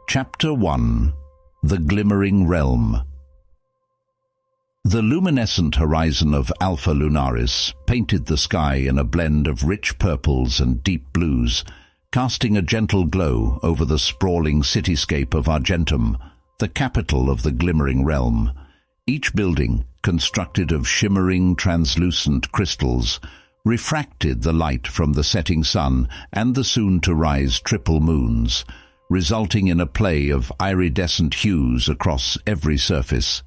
Chapter 1. The Glimmering Realm. The luminescent horizon of Alpha Lunaris painted the sky in a blend of rich purples and deep blues, casting a gentle glow over the sprawling cityscape of Argentum, the capital of the Glimmering Realm. Each building, constructed of shimmering, translucent crystals, refracted the light from the setting sun and the soon-to-rise triple moons, resulting in a play of iridescent hues across every surface.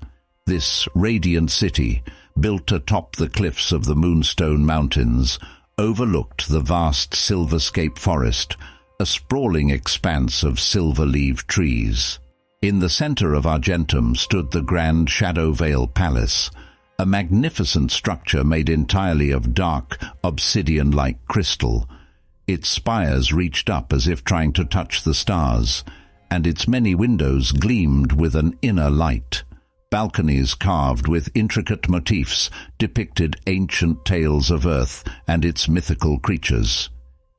This radiant city, built atop the cliffs of the Moonstone Mountains, overlooked the vast silverscape forest, a sprawling expanse of silver-leaved trees. In the center of Argentum stood the grand Shadow Vale Palace, a magnificent structure made entirely of dark, obsidian-like crystal. Its spires reached up as if trying to touch the stars, and its many windows gleamed with an inner light. Balconies carved with intricate motifs depicted ancient tales of Earth and its mythical creatures.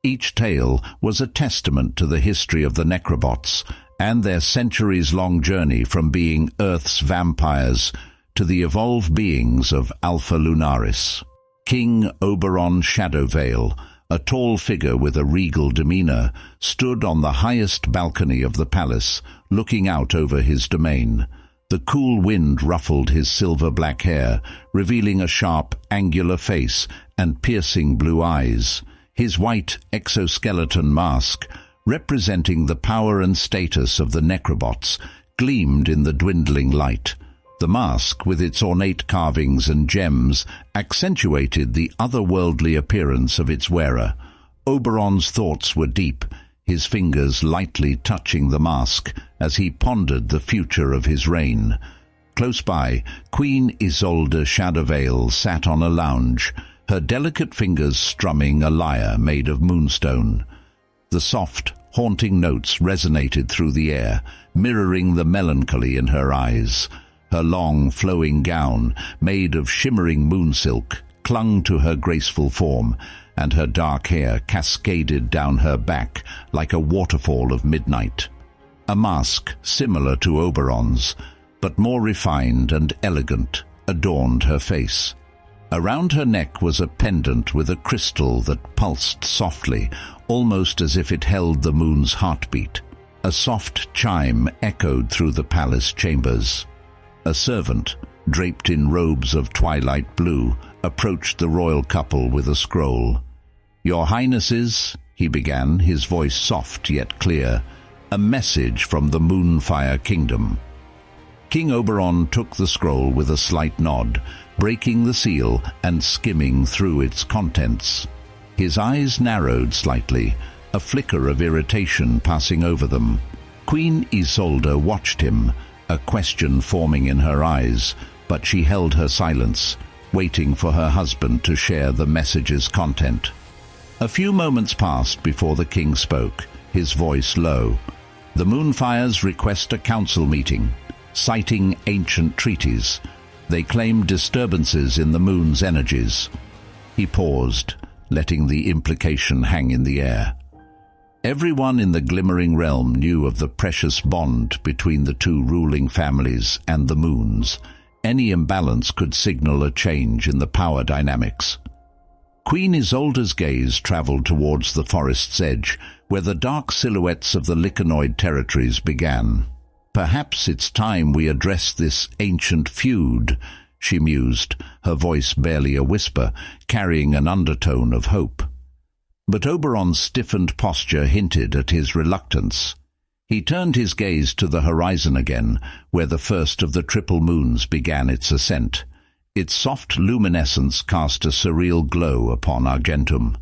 Each tale was a testament to the history of the Necrobots and their centuries-long journey from being Earth's vampires to the evolved beings of Alpha Lunaris. King Oberon Shadowvale, a tall figure with a regal demeanor, stood on the highest balcony of the palace, looking out over his domain. The cool wind ruffled his silver-black hair, revealing a sharp, angular face and piercing blue eyes. His white exoskeleton mask, representing the power and status of the Necrobots, gleamed in the dwindling light. The mask, with its ornate carvings and gems, accentuated the otherworldly appearance of its wearer. Oberon's thoughts were deep, his fingers lightly touching the mask as he pondered the future of his reign. Close by, Queen Isolde Shadowvale sat on a lounge, her delicate fingers strumming a lyre made of moonstone. The soft, haunting notes resonated through the air, mirroring the melancholy in her eyes. Her long, flowing gown, made of shimmering moonsilk, clung to her graceful form, and her dark hair cascaded down her back like a waterfall of midnight. A mask, similar to Oberon's, but more refined and elegant, adorned her face. Around her neck was a pendant with a crystal that pulsed softly, almost as if it held the moon's heartbeat. A soft chime echoed through the palace chambers. A servant, draped in robes of twilight blue, approached the royal couple with a scroll. "Your Highnesses," he began, his voice soft yet clear, "a message from the Moonfire Kingdom." King Oberon took the scroll with a slight nod, breaking the seal and skimming through its contents. His eyes narrowed slightly, a flicker of irritation passing over them. Queen Isolde watched him, a question forming in her eyes, but she held her silence, waiting for her husband to share the message's content. A few moments passed before the king spoke, his voice low. "The Moonfires request a council meeting, citing ancient treaties. They claim disturbances in the moon's energies." He paused, letting the implication hang in the air. Everyone in the Glimmering Realm knew of the precious bond between the two ruling families and the moons. Any imbalance could signal a change in the power dynamics. Queen Isolde's gaze traveled towards the forest's edge, where the dark silhouettes of the Lycanoid territories began. "Perhaps it's time we address this ancient feud," she mused, her voice barely a whisper, carrying an undertone of hope. But Oberon's stiffened posture hinted at his reluctance. He turned his gaze to the horizon again, where the first of the triple moons began its ascent. Its soft luminescence cast a surreal glow upon Argentum.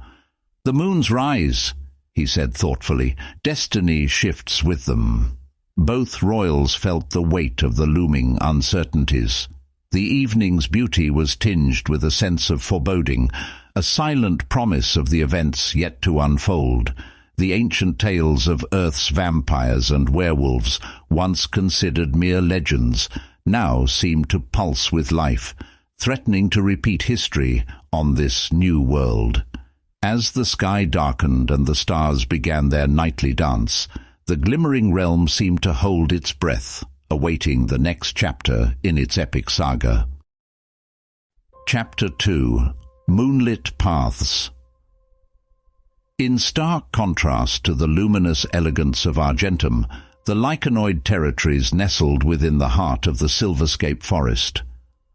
"The moons rise," he said thoughtfully. "Destiny shifts with them." Both royals felt the weight of the looming uncertainties. The evening's beauty was tinged with a sense of foreboding, a silent promise of the events yet to unfold. The ancient tales of Earth's vampires and werewolves, once considered mere legends, now seemed to pulse with life, threatening to repeat history on this new world. As the sky darkened and the stars began their nightly dance, The glimmering realm seemed to hold its breath, awaiting the next chapter in its epic saga. Chapter 2. Moonlit Paths. In stark contrast to the luminous elegance of Argentum, the Lycanoid territories nestled within the heart of the Silverscape forest.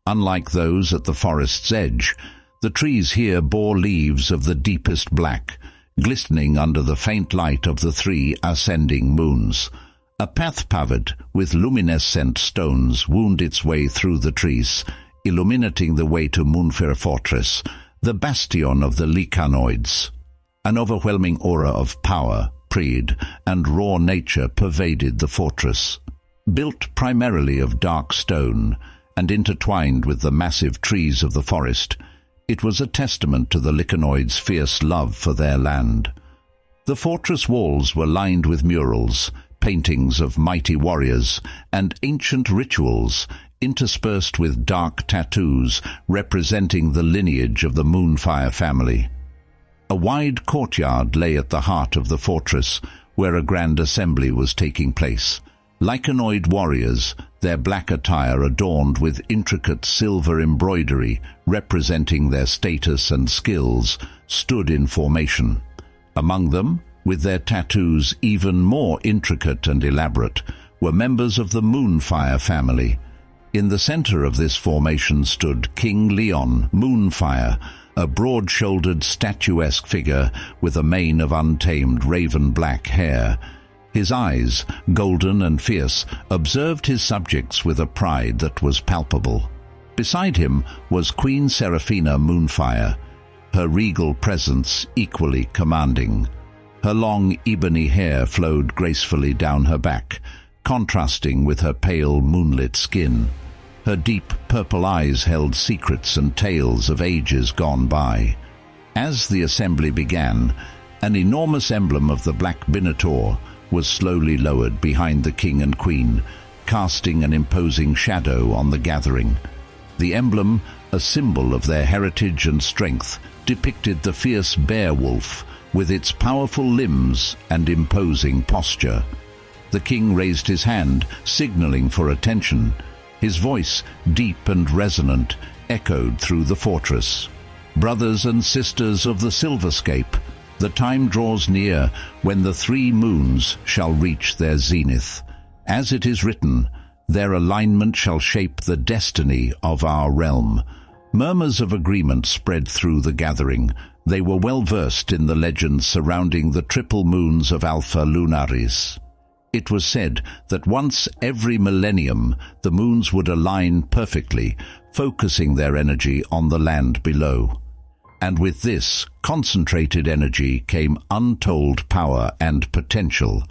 Unlike those at the forest's edge, the trees here bore leaves of the deepest black, glistening under the faint light of the 3 ascending moons. A path paved with luminescent stones wound its way through the trees, illuminating the way to Moonfair Fortress, the bastion of the Lycanoids. An overwhelming aura of power, pride, and raw nature pervaded the fortress. Built primarily of dark stone and intertwined with the massive trees of the forest, it was a testament to the Lycanoids' fierce love for their land. The fortress walls were lined with murals, paintings of mighty warriors, and ancient rituals, interspersed with dark tattoos representing the lineage of the Moonfire family. A wide courtyard lay at the heart of the fortress, where a grand assembly was taking place. Lycanoid warriors, their black attire adorned with intricate silver embroidery representing their status and skills, stood in formation. Among them, with their tattoos even more intricate and elaborate, were members of the Moonfire family. In the center of this formation stood King Leon Moonfire, a broad-shouldered statuesque figure with a mane of untamed raven-black hair. His eyes, golden and fierce, observed his subjects with a pride that was palpable. Beside him was Queen Seraphina Moonfire, her regal presence equally commanding. Her long ebony hair flowed gracefully down her back, contrasting with her pale moonlit skin. Her deep purple eyes held secrets and tales of ages gone by. As the assembly began, an enormous emblem of the Black Minotaur was slowly lowered behind the king and queen, casting an imposing shadow on the gathering. The emblem, a symbol of their heritage and strength, depicted the fierce bear-wolf with its powerful limbs and imposing posture. The king raised his hand, signaling for attention. His voice, deep and resonant, echoed through the fortress. Brothers and sisters of the Silverscape, the time draws near when the 3 moons shall reach their zenith. As it is written, their alignment shall shape the destiny of our realm. Murmurs of agreement spread through the gathering. They were well versed in the legends surrounding the triple moons of Alpha Lunaris. It was said that once every millennium the moons would align perfectly, focusing their energy on the land below. And with this concentrated energy came untold power and potential,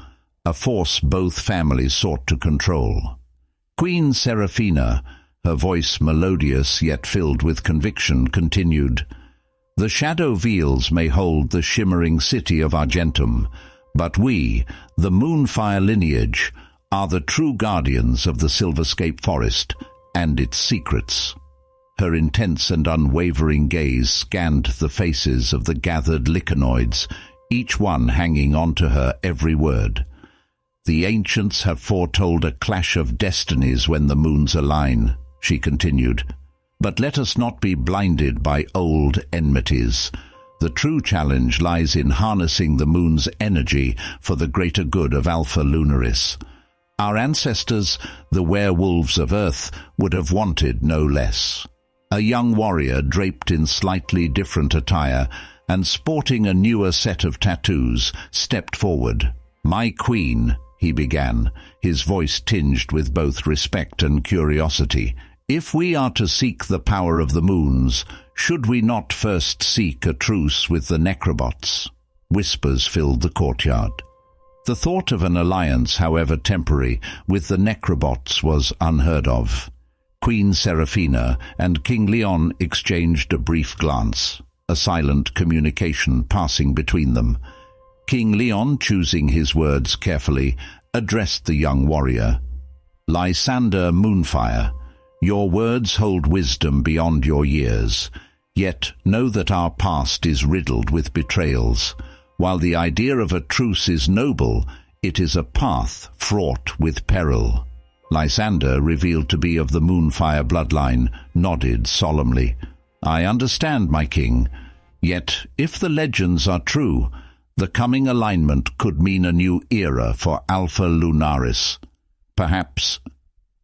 a force both families sought to control. Queen Seraphina, her voice melodious yet filled with conviction, continued, "The shadow veils may hold the shimmering city of Argentum, but we, the Moonfire lineage, are the true guardians of the Silverscape forest and its secrets." Her intense and unwavering gaze scanned the faces of the gathered Lycanoids, each one hanging on to her every word. "The ancients have foretold a clash of destinies when the moons align," she continued. "But let us not be blinded by old enmities. The true challenge lies in harnessing the moon's energy for the greater good of Alpha Lunaris. Our ancestors, the werewolves of Earth, would have wanted no less." A young warrior draped in slightly different attire and sporting a newer set of tattoos stepped forward. "My queen," he began, his voice tinged with both respect and curiosity, "if we are to seek the power of the moons, should we not first seek a truce with the Necrobots?" Whispers filled the courtyard. The thought of an alliance, however temporary, with the Necrobots was unheard of. Queen Seraphina and King Leon exchanged a brief glance, a silent communication passing between them. King Leon, choosing his words carefully, addressed the young warrior. "Lysander Moonfire, your words hold wisdom beyond your years, yet know that our past is riddled with betrayals. While the idea of a truce is noble, It is a path fraught with peril. Lysander, revealed to be of the Moonfire bloodline, nodded solemnly. I understand, my king. Yet, if the legends are true, the coming alignment could mean a new era for Alpha Lunaris. Perhaps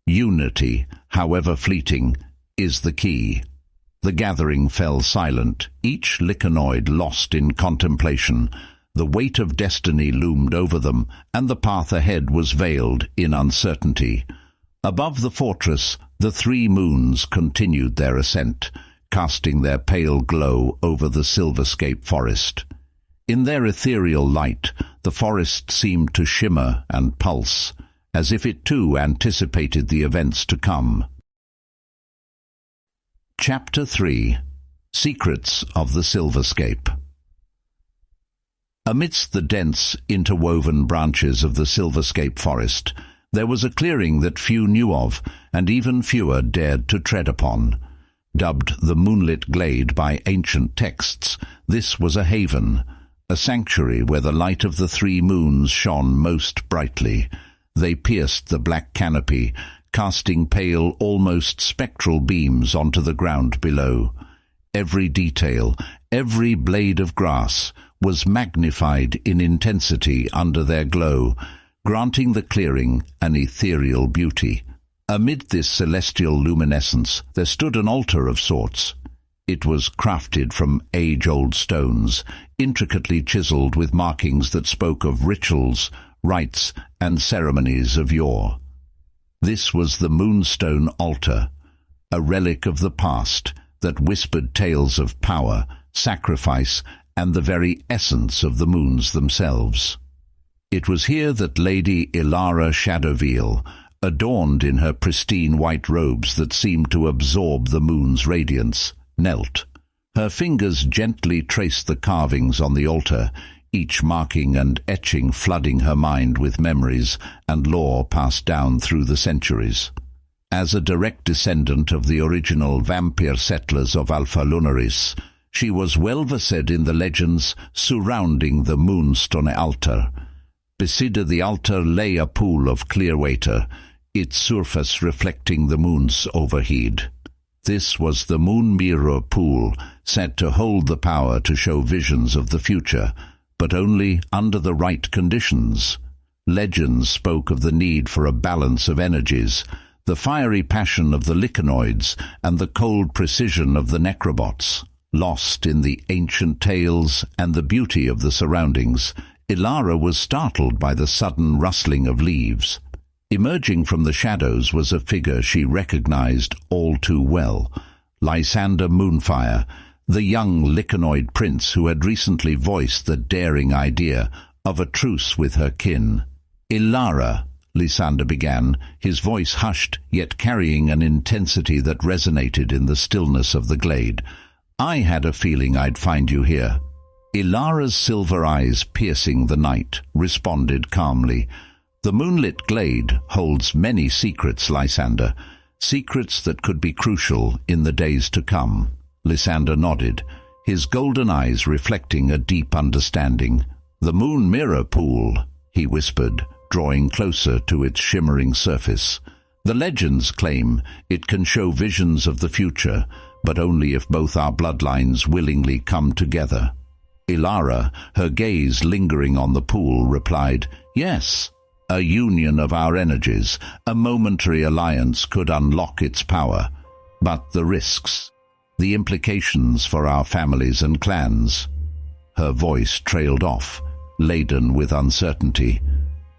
unity, however fleeting, is the key. The gathering fell silent, each Lycanoid lost in contemplation. The weight of destiny loomed over them, and the path ahead was veiled in uncertainty. Above the fortress, the three moons continued their ascent, casting their pale glow over the Silverscape forest. In their ethereal light, the forest seemed to shimmer and pulse, as if it too anticipated the events to come. Chapter 3. Secrets of the Silverscape. Amidst the dense, interwoven branches of the Silverscape forest, there was a clearing that few knew of, and even fewer dared to tread upon. Dubbed the Moonlit Glade by ancient texts, this was a haven, a sanctuary where the light of the three moons shone most brightly. They pierced the black canopy, casting pale, almost spectral beams onto the ground below. Every detail, every blade of grass, was magnified in intensity under their glow, granting the clearing an ethereal beauty. Amid this celestial luminescence there stood an altar of sorts. It was crafted from age-old stones, intricately chiseled with markings that spoke of rituals, rites, and ceremonies of yore. This was the Moonstone Altar, a relic of the past that whispered tales of power, sacrifice, and the very essence of the moons themselves. It was here that Lady Elara Shadowveil, adorned in her pristine white robes that seemed to absorb the moon's radiance, knelt. Her fingers gently traced the carvings on the altar, each marking and etching flooding her mind with memories and lore passed down through the centuries. As a direct descendant of the original vampire settlers of Alpha Lunaris, she was well versed in the legends surrounding the Moonstone altar. Beside the altar lay a pool of clear water, its surface reflecting the moon's overhead. This was the Moon Mirror Pool, said to hold the power to show visions of the future, but only under the right conditions. Legends spoke of the need for a balance of energies, the fiery passion of the Lycanoids and the cold precision of the Necrobots. Lost in the ancient tales and the beauty of the surroundings, Elara was startled by the sudden rustling of leaves. Emerging from the shadows was a figure she recognized all too well, Lysander Moonfire, the young Lycanoid prince who had recently voiced the daring idea of a truce with her kin. Elara, Lysander began, his voice hushed, yet carrying an intensity that resonated in the stillness of the glade. I had a feeling I'd find you here. Elara's silver eyes piercing the night responded calmly. The moonlit glade holds many secrets, Lysander, secrets that could be crucial in the days to come. Lysander nodded, his golden eyes reflecting a deep understanding. The Moon Mirror Pool, he whispered, drawing closer to its shimmering surface. The legends claim it can show visions of the future, but only if both our bloodlines willingly come together. Elara, her gaze lingering on the pool, replied, Yes, a union of our energies, a momentary alliance could unlock its power. But the risks, the implications for our families and clans. Her voice trailed off, laden with uncertainty.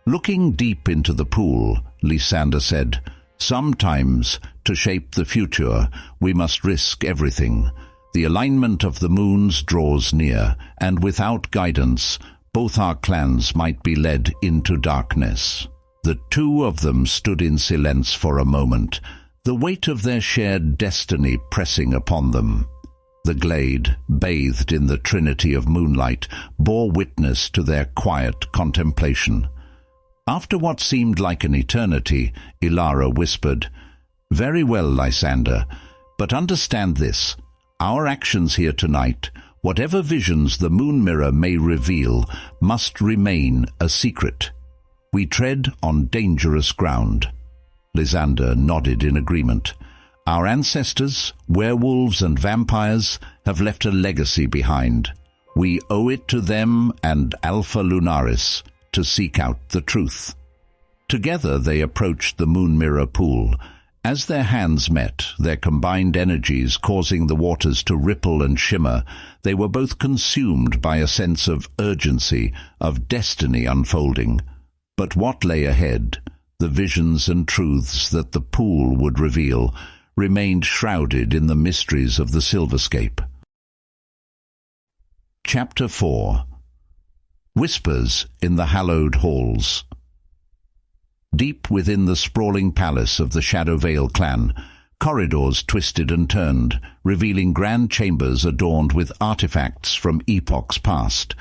Looking deep into the pool, Lysander said, Sometimes, to shape the future, we must risk everything. The alignment of the moons draws near, and without guidance, both our clans might be led into darkness. The two of them stood in silence for a moment, the weight of their shared destiny pressing upon them. The glade, bathed in the trinity of moonlight, bore witness to their quiet contemplation. After what seemed like an eternity, Elara whispered, Very well, Lysander, but understand this. Our actions here tonight, whatever visions the moon mirror may reveal, must remain a secret. We tread on dangerous ground." Lysander nodded in agreement. "Our ancestors, werewolves and vampires, have left a legacy behind. We owe it to them and Alpha Lunaris to seek out the truth." Together they approached the moon mirror pool. As their hands met, their combined energies causing the waters to ripple and shimmer, they were both consumed by a sense of urgency, of destiny unfolding. But what lay ahead, the visions and truths that the pool would reveal, remained shrouded in the mysteries of the Silverscape. Chapter 4. Whispers in the Hallowed Halls. Deep within the sprawling palace of the Shadow Vale clan, corridors twisted and turned, revealing grand chambers adorned with artifacts from epochs past.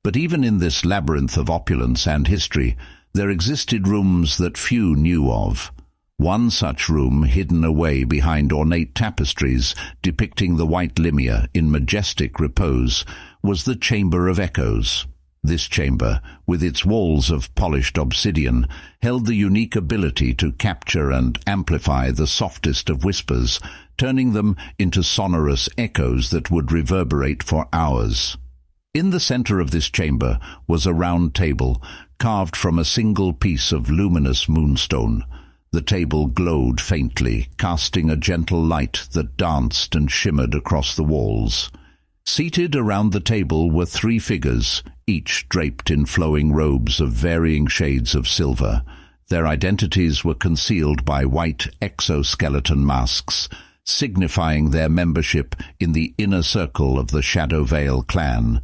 But even in this labyrinth of opulence and history, there existed rooms that few knew of. One such room, hidden away behind ornate tapestries depicting the White Limia in majestic repose, was the Chamber of Echoes. This chamber, with its walls of polished obsidian, held the unique ability to capture and amplify the softest of whispers, turning them into sonorous echoes that would reverberate for hours. In the center of this chamber was a round table, carved from a single piece of luminous moonstone. The table glowed faintly, casting a gentle light that danced and shimmered across the walls. Seated around the table were 3 figures, each draped in flowing robes of varying shades of silver. Their identities were concealed by white exoskeleton masks, signifying their membership in the inner circle of the Shadow Vale clan.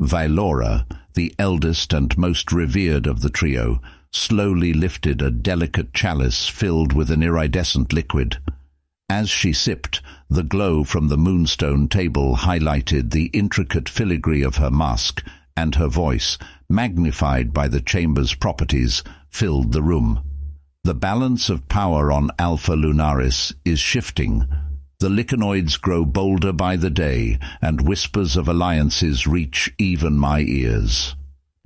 Vailora, the eldest and most revered of the trio, slowly lifted a delicate chalice filled with an iridescent liquid. As she sipped, the glow from the moonstone table highlighted the intricate filigree of her mask, and her voice, magnified by the chamber's properties, filled the room. The balance of power on Alpha Lunaris is shifting. The Lycanoids grow bolder by the day, and whispers of alliances reach even my ears.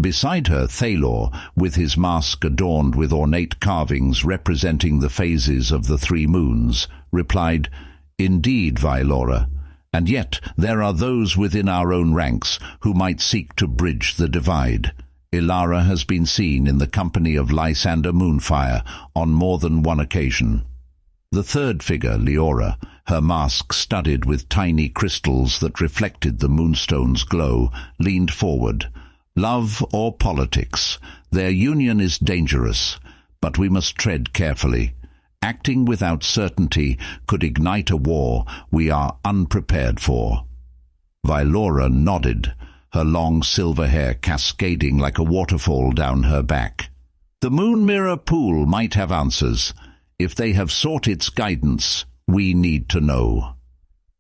Beside her, Thalor, with his mask adorned with ornate carvings representing the phases of the 3 moons, replied, "Indeed, Vailora, and yet there are those within our own ranks who might seek to bridge the divide. Elara has been seen in the company of Lysander Moonfire on more than one occasion." The third figure, Leora, her mask studded with tiny crystals that reflected the moonstone's glow, leaned forward. "Love or politics, their union is dangerous, but we must tread carefully. Acting without certainty could ignite a war we are unprepared for." Vailora nodded, her long silver hair cascading like a waterfall down her back. "The moon mirror pool might have answers. If they have sought its guidance, we need to know."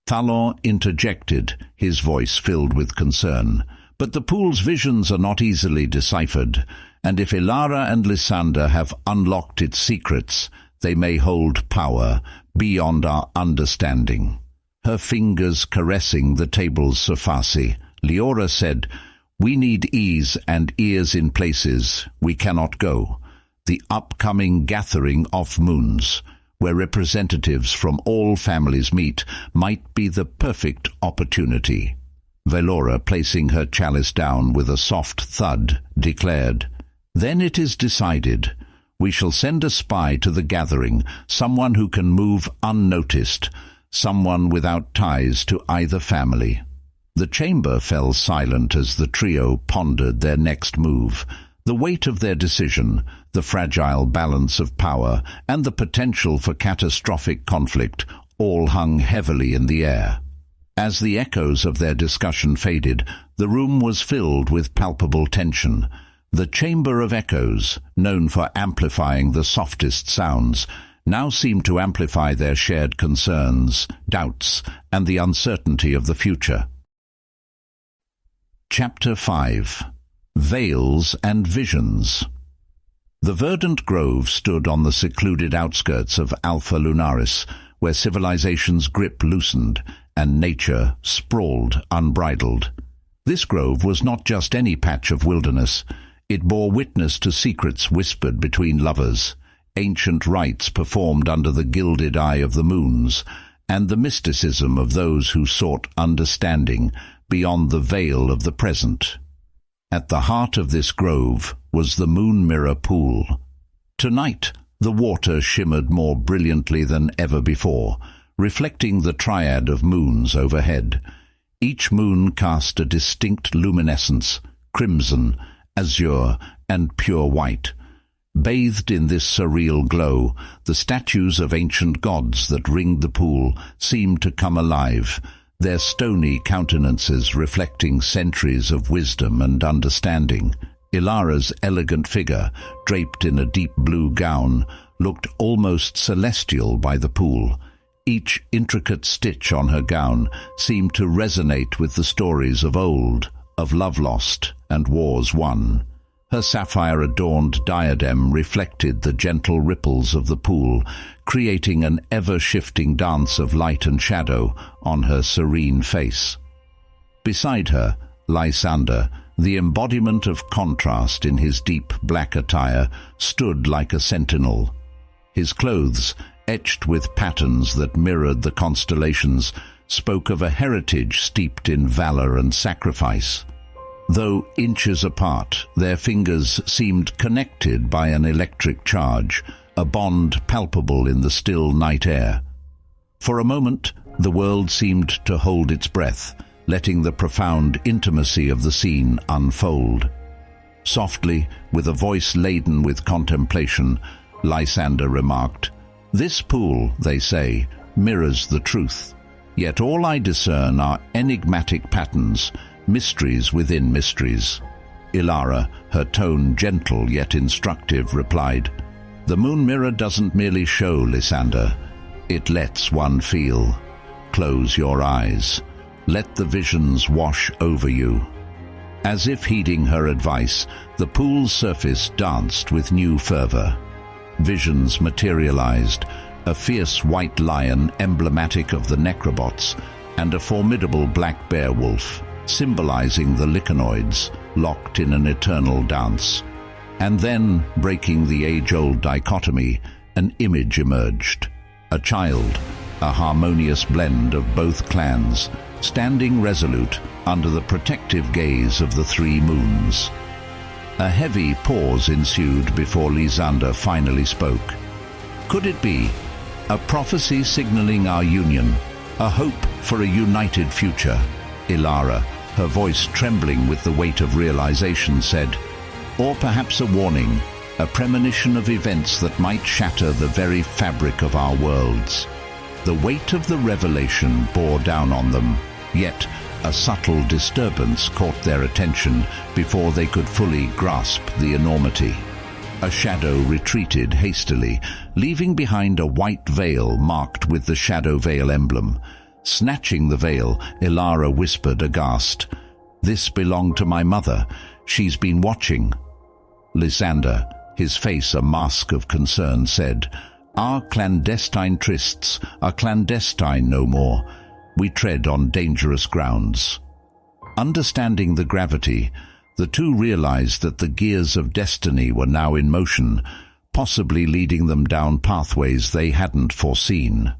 Thalor interjected, his voice filled with concern. "But the pool's visions are not easily deciphered, and if Elara and Lysander have unlocked its secrets, they may hold power beyond our understanding." Her fingers caressing the table's surface, Leora said, "We need ease and ears in places we cannot go. The upcoming gathering of moons, where representatives from all families meet, might be the perfect opportunity." Vailora, placing her chalice down with a soft thud, declared, "Then it is decided. We shall send a spy to the gathering, someone who can move unnoticed, someone without ties to either family." The chamber fell silent as the trio pondered their next move. The weight of their decision, the fragile balance of power, and the potential for catastrophic conflict all hung heavily in the air. As the echoes of their discussion faded, the room was filled with palpable tension. The Chamber of Echoes, known for amplifying the softest sounds, now seemed to amplify their shared concerns, doubts, and the uncertainty of the future. Chapter 5. Veils and Visions. The verdant grove stood on the secluded outskirts of Alpha Lunaris, where civilization's grip loosened and nature sprawled unbridled. This grove was not just any patch of wilderness. It bore witness to secrets whispered between lovers, ancient rites performed under the gilded eye of the moons, and the mysticism of those who sought understanding beyond the veil of the present. At the heart of this grove was the moon mirror pool. Tonight, the water shimmered more brilliantly than ever before, reflecting the triad of moons overhead. Each moon cast a distinct luminescence, crimson, azure, and pure white. Bathed in this surreal glow, the statues of ancient gods that ringed the pool seemed to come alive, their stony countenances reflecting centuries of wisdom and understanding. Elara's elegant figure, draped in a deep blue gown, looked almost celestial by the pool. Each intricate stitch on her gown seemed to resonate with the stories of old, of love lost and wars won. Her sapphire-adorned diadem reflected the gentle ripples of the pool, creating an ever-shifting dance of light and shadow on her serene face. Beside her, Lysander, the embodiment of contrast in his deep black attire, stood like a sentinel. His clothes, etched with patterns that mirrored the constellations, spoke of a heritage steeped in valor and sacrifice. Though inches apart, their fingers seemed connected by an electric charge, a bond palpable in the still night air. For a moment, the world seemed to hold its breath, letting the profound intimacy of the scene unfold. Softly, with a voice laden with contemplation, Lysander remarked, "This pool, they say, mirrors the truth. Yet all I discern are enigmatic patterns, mysteries within mysteries." Elara, her tone gentle yet instructive, replied, "The moon mirror doesn't merely show, Lysander. It lets one feel. Close your eyes. Let the visions wash over you." As if heeding her advice, the pool's surface danced with new fervor. Visions materialized, a fierce white lion emblematic of the Necrobots, and a formidable black bear wolf, symbolizing the Lycanoids, locked in an eternal dance. And then, breaking the age-old dichotomy, an image emerged. A child, a harmonious blend of both clans, standing resolute under the protective gaze of the three moons. A heavy pause ensued before Lysander finally spoke. Could it be a prophecy signaling our union, a hope for a united future? Elara, her voice trembling with the weight of realization, said, "Or perhaps a warning, a premonition of events that might shatter the very fabric of our worlds." The weight of the revelation bore down on them, yet a subtle disturbance caught their attention before they could fully grasp the enormity. A shadow retreated hastily, leaving behind a white veil marked with the Shadow Veil emblem. Snatching the veil, Elara whispered aghast, "This belonged to my mother. She's been watching." Lysander, his face a mask of concern, said, "Our clandestine trysts are clandestine no more. We tread on dangerous grounds." Understanding the gravity, the two realized that the gears of destiny were now in motion, possibly leading them down pathways they hadn't foreseen.